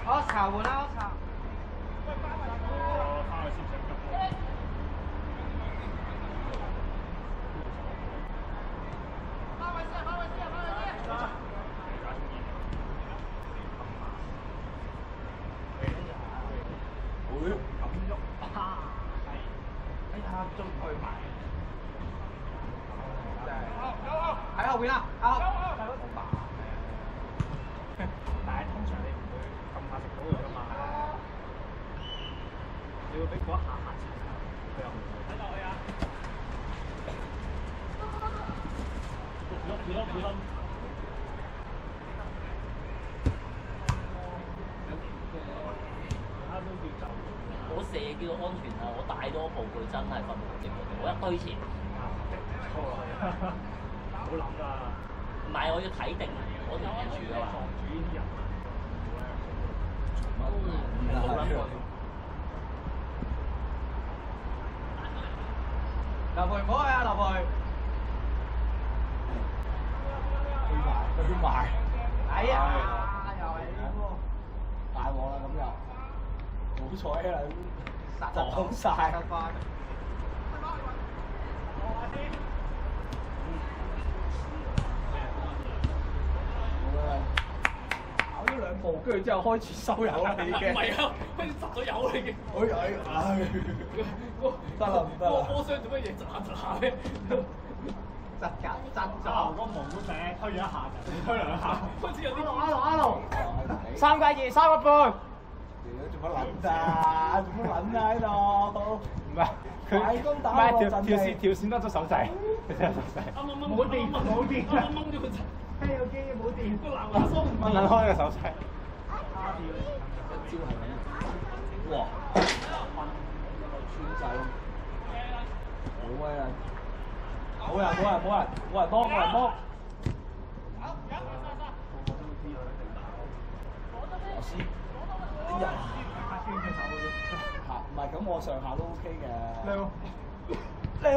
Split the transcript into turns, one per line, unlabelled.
Oscar 換啦 ，Oscar。
會咁喐啊！哎呀，中去埋。
喺後邊啦，啊！
但係通常你唔會咁快食到佢㗎嘛，你會俾嗰一下嚇親佢又唔會。睇落去啊！喐！
我射叫安全啊！我帶多步佢真係瞓唔掂我一堆前。
錯啦，唔好諗㗎。
唔係，我要睇定我條柱㗎嘛。
防住呢啲人。
冇諗過。
劉培唔好去啊，劉培。
去埋。
哎呀，又係呢個。
大鑊啦咁又。好彩啊！擋晒。跑咗兩步，跟住之後開始收油啦，已經。
唔係啊，開始窒咗油啦已經。
得啦唔得啦。
波箱做乜嘢窒下咩？
窒咗。
個毛石推咗一下就推兩下，
開始有啲
3計2，3個半。
做乜撚啊？做乜撚啊喺度？
唔係佢，唔係條線得咗手掣，佢真係手掣。
冇電。
掹咗個掣。
機有機冇電。
個藍牙鬆唔
掹撚開個手掣。
一招係咁。哇！穿晒咯。好威啊！冇人幫。我先。哎呀！唔係咁，我上下都 OK 嘅。靚！哎呀！